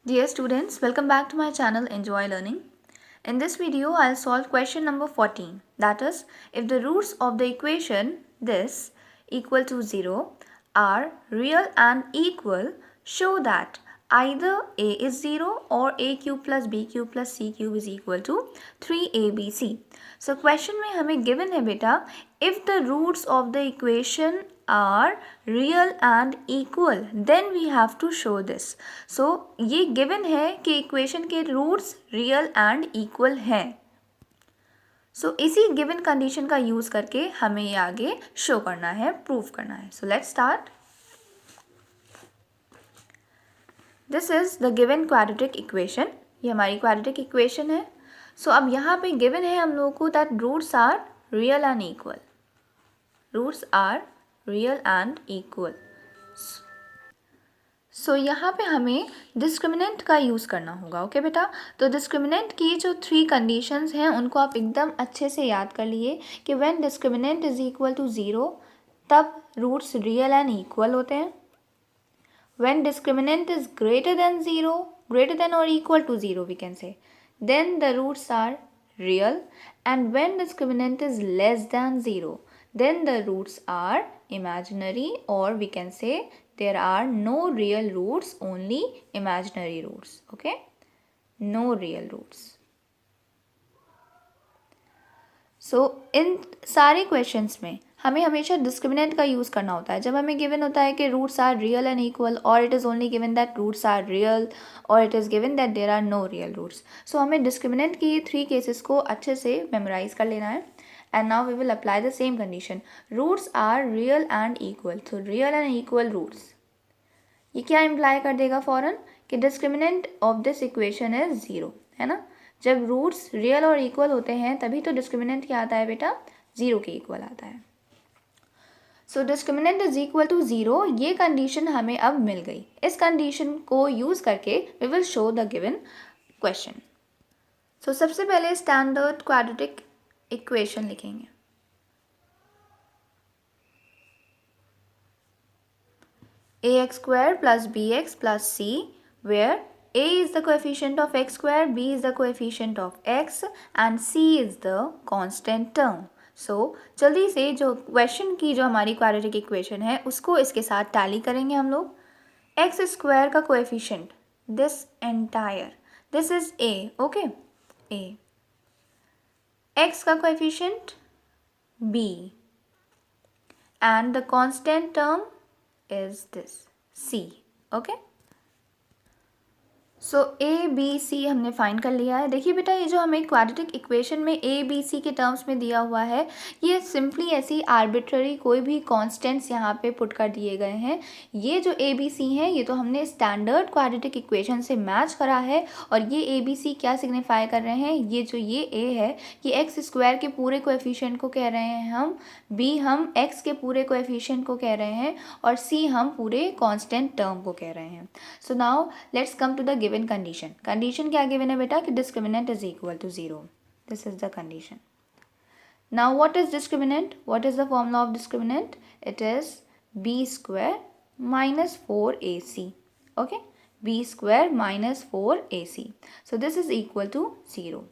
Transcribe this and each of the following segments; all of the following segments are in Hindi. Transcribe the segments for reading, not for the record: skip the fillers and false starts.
Dear students, welcome back to my channel Enjoy Learning. In this video, I'll solve question number 14. That is, if the roots of the equation this equal to 0 are real and equal, show that either a is 0 or a cube plus b cube plus c cube is equal to 3abc. So question में हमें given है बेटा, if the roots of the equation are real and equal, then we have to show this. So ये given है कि equation के roots real and equal हैं. So इसी given condition का use करके हमें ये आगे show करना है, prove करना है. So let's start. This is the given quadratic equation. ये हमारी quadratic equation है. So अब यहाँ पे given है हम लोगों को that roots are real and equal. Roots are real and equal. So यहाँ पे हमें डिस्क्रिमिनेंट का यूज़ करना होगा. ओके बेटा, तो डिस्क्रिमिनेंट की जो 3 कंडीशंस हैं उनको आप एकदम अच्छे से याद कर लिए कि when discriminant is equal to 0 तब रूट्स रियल एंड इक्वल होते हैं. When discriminant is greater than 0, greater than और equal to 0 we can say, then the roots are real, and when discriminant is less than 0, then the roots are imaginary, or we can say there are no real roots, only imaginary roots. Okay, no real roots. So इन सारे क्वेश्चंस में हमें हमेशा डिस्क्रिमिनेंट का यूज़ करना होता है. जब हमें गिवन होता है कि roots are real and equal, और it is only given that roots are real, और it is given that there are no real roots. So हमें डिस्क्रिमिनेंट की ये 3 केसेस को अच्छे से मेमोराइज कर लेना है. And now we will apply the same condition. Roots are real and equal, तो रियल एंड इक्वल रूट्स, ये क्या इम्प्लाई कर देगा फॉरन कि discriminant of this equation is 0, है ना. जब रूट्स रियल और इक्वल होते हैं तभी तो डिस्क्रिमिनेंट क्या आता है बेटा, 0 के इक्वल आता है. सो डिस्क्रिमिनेंट इज इक्वल टू 0, ये कंडीशन हमें अब मिल गई. इस कंडीशन को यूज़ करके we will show the given question. So सबसे पहले स्टैंडर्ड क्वाड्रेटिक इक्वेशन लिखेंगे. ax square plus bx plus c, where a is the coefficient of x square, b is the coefficient of x and c is the constant term. So जल्दी से जो क्वेश्चन की जो हमारी क्वाड्रेटिक इक्वेशन है उसको इसके साथ टैली करेंगे हम लोग. एक्स स्क्वायर का coefficient, this entire, this is a. Okay, a. x का coefficient b and the constant term is this c. Okay, so A B C हमने फाइंड कर लिया है. देखिए बेटा, ये जो हमें क्वाड्रेटिक इक्वेशन में ए बी सी के टर्म्स में दिया हुआ है, ये सिंपली ऐसी आर्बिट्ररी कोई भी कांस्टेंट्स यहाँ पे पुट कर दिए गए हैं. ये जो ए बी सी हैं ये तो हमने स्टैंडर्ड क्वाड्रेटिक इक्वेशन से मैच करा है. और ये ए बी सी क्या सिग्निफाई कर रहे हैं, ये जो ये ए है ये एक्स स्क्वायर के पूरे कोएफिशिएंट को कह रहे हैं हम, बी हम एक्स के पूरे कोएफिशिएंट को कह रहे हैं, और सी हम पूरे कांस्टेंट टर्म को कह रहे हैं. So now let's come to the given condition. Condition क्या गिवन है बेटा कि discriminant is equal to 0. This is the condition. Now what is discriminant, what is the formula of discriminant, it is b square minus 4ac. Okay, b square minus 4ac. So this is equal to 0.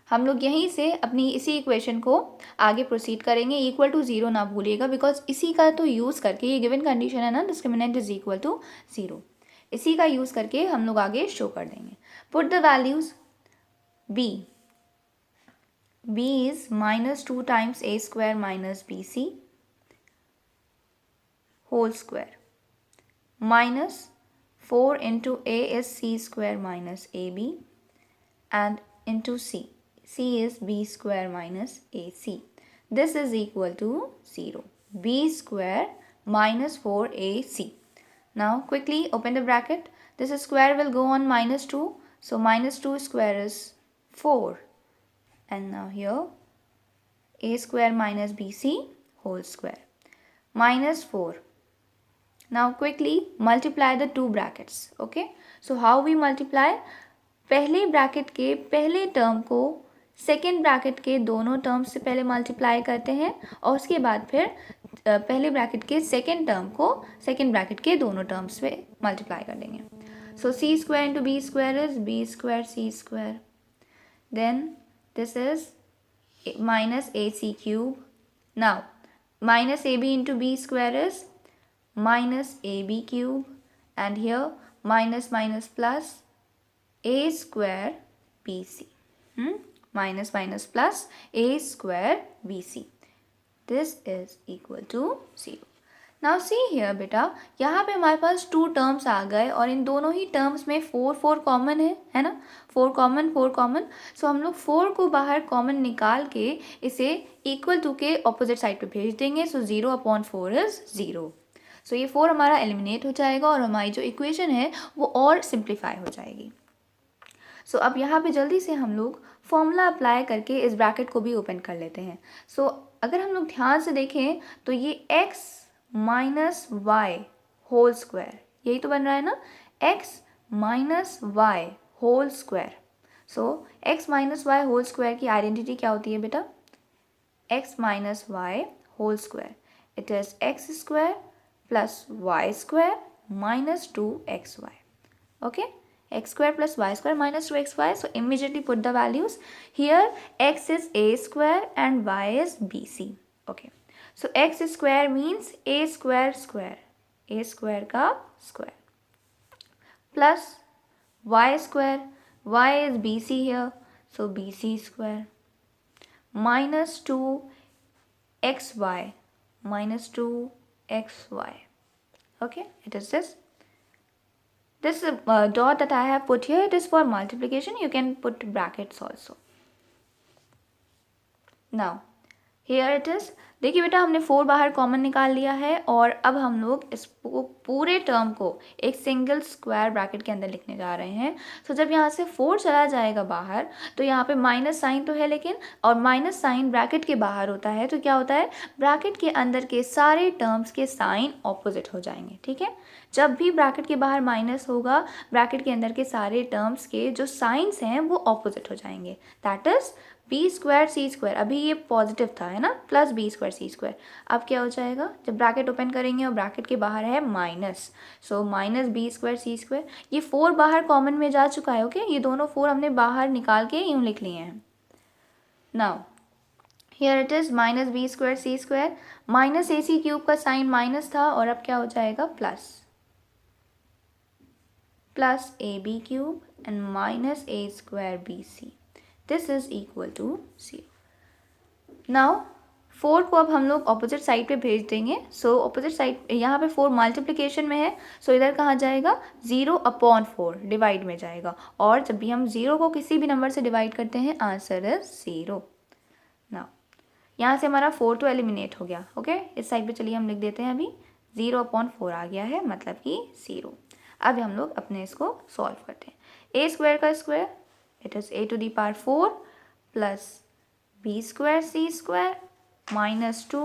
हम लोग यहीं से अपनी इसी इक्वेशन को आगे प्रोसीड करेंगे. इक्वल टू 0 ना भूलिएगा, बिकॉज इसी का तो यूज़ करके, ये गिवन कंडीशन है ना, डिस्क्रिमिनेंट इज इक्वल टू 0, इसी का यूज़ करके हम लोग आगे शो कर देंगे. Put the values. b is minus 2 times a square minus B C whole square, minus 4 into a is c square minus A B, and into c is b square minus ac. This is equal to 0. b square minus 4ac. Now quickly open the bracket. This square will go on minus 2. So minus 2 square is 4. And now here a square minus bc whole square minus 4. Now quickly multiply the two brackets. Okay. So how we multiply? पहले ब्रैकेट के पहले टर्म को सेकेंड ब्रैकेट के दोनों टर्म्स से पहले मल्टीप्लाई करते हैं, और उसके बाद फिर पहले ब्रैकेट के सेकेंड टर्म को सेकेंड ब्रैकेट के दोनों टर्म्स पे मल्टीप्लाई कर देंगे. So c square into b square is b square c square. Then this is minus ac cube. Now minus ab into b square is minus ab cube, and here minus minus plus a square bc. Minus minus plus a square bc. This is equal to 0. Now see here बेटा, यहाँ पे हमारे पास 2 टर्म्स आ गए और इन दोनों ही टर्म्स में 4 कॉमन है ना, 4 कॉमन. सो हम लोग 4 को बाहर कॉमन निकाल के इसे इक्वल टू के ऑपोजिट साइड पे भेज देंगे. सो 0/4 इज 0. सो ये 4 हमारा एलिमिनेट हो जाएगा और हमारी जो इक्वेशन है वो और सिंप्लीफाई हो जाएगी. सो अब यहाँ पे जल्दी से हम लोग फॉर्मूला अप्लाई करके इस ब्रैकेट को भी ओपन कर लेते हैं. सो अगर हम लोग ध्यान से देखें तो ये x minus Y whole square, यही तो बन रहा है ना, x minus Y whole square. So x minus Y whole square की आइडेंटिटी क्या होती है बेटा? x minus Y whole square, it is x square plus Y square minus 2xy. Okay, x square plus y square minus 2xy. So immediately put the values. Here x is a square and y is bc. Okay. So x square means a square square. A square का square. Plus y square. Y is bc here. So bc square. Minus 2xy. Minus 2xy. Okay. It is this. This dot that I have put here, it is for multiplication. You can put brackets also. Now here it is. देखिए बेटा, हमने 4 बाहर कॉमन निकाल लिया है और अब हम लोग इस पूरे टर्म को एक सिंगल स्क्वायर ब्रैकेट के अंदर लिखने जा रहे हैं. तो जब यहाँ से 4 चला जाएगा बाहर तो यहाँ पे माइनस साइन तो है लेकिन, और माइनस साइन ब्रैकेट के बाहर होता है तो क्या होता है, ब्रैकेट के अंदर के सारे टर्म्स के साइन ऑपोजिट हो जाएंगे. ठीक है, जब भी ब्रैकेट के बाहर माइनस होगा ब्रैकेट के अंदर के सारे टर्म्स के जो साइंस हैं वो ऑपोजिट हो जाएंगे. That is B square C square. अभी ये पॉजिटिव था है ना, plus B square C square. अब क्या हो जाएगा, जब ब्रैकेट ओपन करेंगे और ब्रैकेट के बाहर है minus, so minus B square C square. ये 4 बाहर कॉमन में जा चुका है. ओके, ये दोनों 4 हमने बाहर निकाल के यूँ लिख लिए हैं. Now here it is minus B square C square. Minus A C cube का साइन माइनस था और अब क्या हो जाएगा, plus A B cube and minus A square B C. This is equal to 0. Now 4 को अब हम लोग ऑपोजिट साइड पे भेज देंगे. सो ऑपोजिट साइड यहाँ पे 4 मल्टीप्लिकेशन में है, सो इधर कहाँ जाएगा, 0/4 डिवाइड में जाएगा. और जब भी हम 0 को किसी भी नंबर से डिवाइड करते हैं आंसर इज 0. नाउ यहाँ से हमारा 4 तो एलिमिनेट हो गया. ओके, इस साइड पे चलिए हम लिख देते हैं. अभी 0/4 आ गया है, मतलब कि 0. अब हम लोग अपने इसको सॉल्व करते हैं. ए स्क्वायर का square, it is a to the power 4 plus b square c square minus 2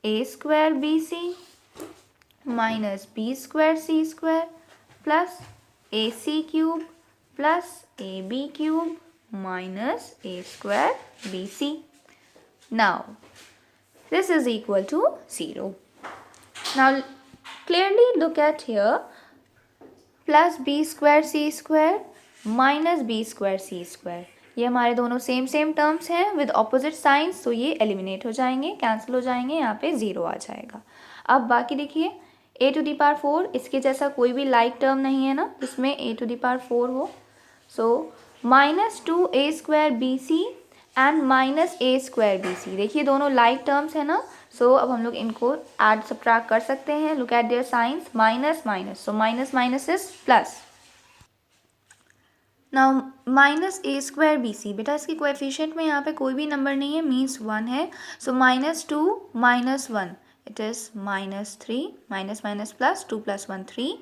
a square bc minus b square c square plus ac cube plus ab cube minus a square bc. Now this is equal to 0. Now clearly look at here, plus b square c square minus B square C square. ये हमारे दोनों सेम टर्म्स हैं विद ऑपोजिट साइंस, तो ये एलिमिनेट हो जाएंगे, कैंसिल हो जाएंगे, यहाँ पे 0 आ जाएगा. अब बाकी देखिए, a to the power 4, इसके जैसा कोई भी लाइक टर्म नहीं है ना जिसमें a to the power 4 हो. So minus 2a square B C and minus a square B C. देखिए दोनों लाइक टर्म्स है ना, सो अब हम लोग इनको ऐड सब्ट्रैक्ट कर सकते हैं. Look at their signs, minus minus, so minus minus is plus. Now minus A square B C, बेटा इसकी कोएफिशिएंट में यहाँ पे कोई भी नंबर नहीं है, मीन्स 1 है. So minus 2 minus 1, it is minus 3, minus minus plus, 2 + 1 3,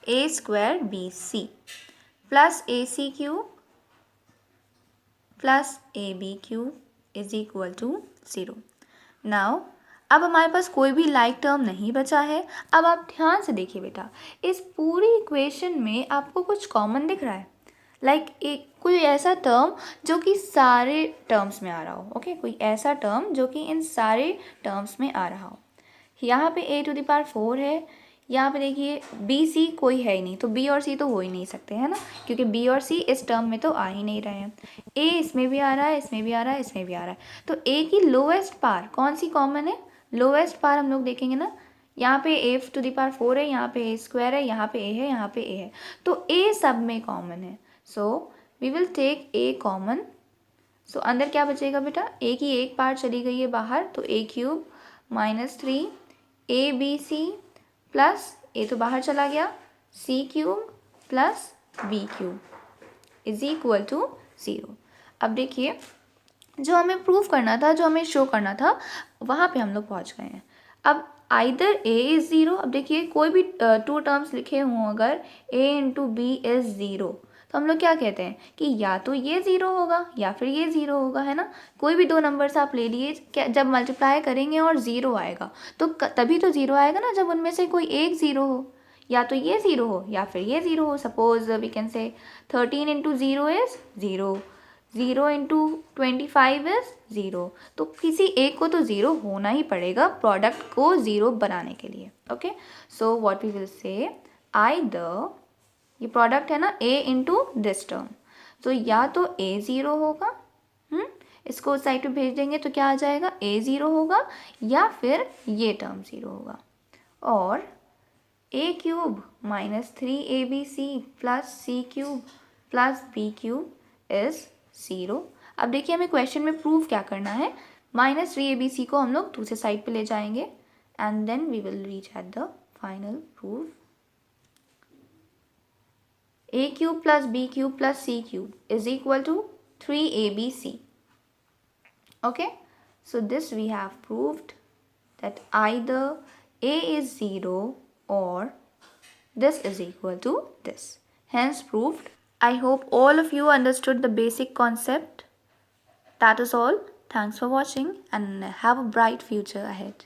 A square B C plus A C cube plus A B cube is equal to 0. Now अब हमारे पास कोई भी लाइक टर्म नहीं बचा है. अब आप ध्यान से देखिए बेटा, इस पूरी इक्वेशन में आपको कुछ कॉमन दिख रहा है. लाइक एक कोई ऐसा टर्म जो कि सारे टर्म्स में आ रहा हो. ओके, कोई ऐसा टर्म जो कि इन सारे टर्म्स में आ रहा हो. यहाँ पे a to the power 4 है, यहाँ पे देखिए बी सी कोई है ही नहीं, तो बी और सी तो हो ही नहीं सकते, है ना, क्योंकि बी और सी इस टर्म में तो आ ही नहीं रहे हैं। ए इसमें भी आ रहा है, इसमें भी आ रहा है, इसमें भी आ रहा है, तो ए की लोएस्ट पार कौन सी कॉमन है? लोएस्ट पार हम लोग देखेंगे ना, यहाँ पे ए टू द पावर 4 है, यहाँ पे ए स्क्वायर है, यहाँ पे ए है, यहाँ पे ए है, तो ए सब में कॉमन है, so we will take A common. So अंदर क्या बचेगा बेटा, ए की एक पार्ट चली गई है बाहर, तो A cube -3 A B C plus A तो बाहर चला गया, C cube plus B cube is equal to 0। अब देखिए जो हमें प्रूव करना था, जो हमें शो करना था, वहाँ पे हम लोग पहुँच गए हैं। अब आइदर ए इज़ 0, अब देखिए कोई भी 2 टर्म्स लिखे हों अगर a इंटू बी इज़ 0, तो हम लोग क्या कहते हैं कि या तो ये 0 होगा या फिर ये 0 होगा, है ना। कोई भी 2 नंबर्स आप ले लिए, क्या जब मल्टीप्लाई करेंगे और 0 आएगा तो तभी तो 0 आएगा ना, जब उनमें से कोई एक 0 हो, या तो ये 0 हो या फिर ये 0 हो। सपोज वी कैन से 13 इंटू 0 इज़ 0, 0 इंटू 25 इज़ 0, तो किसी एक को तो 0 होना ही पड़ेगा प्रोडक्ट को 0 बनाने के लिए। Okay, so what we will say, either, ये प्रोडक्ट है ना a इंटू दिस टर्म, तो या तो a 0 होगा, इसको उस साइड पे भेज देंगे तो क्या आ जाएगा, a 0 होगा, या फिर ये टर्म 0 होगा, और a cube -3abc plus c cube plus b cube is 0। अब देखिए हमें क्वेश्चन में प्रूव क्या करना है, -3abc को हम लोग दूसरे साइड पे ले जाएंगे and then we will reach at the final proof. a cube plus b cube plus c cube is equal to 3abc. Okay, so this we have proved that either a is 0 or this is equal to this, hence proved. I hope all of you understood the basic concept. That is all. Thanks for watching and have a bright future ahead.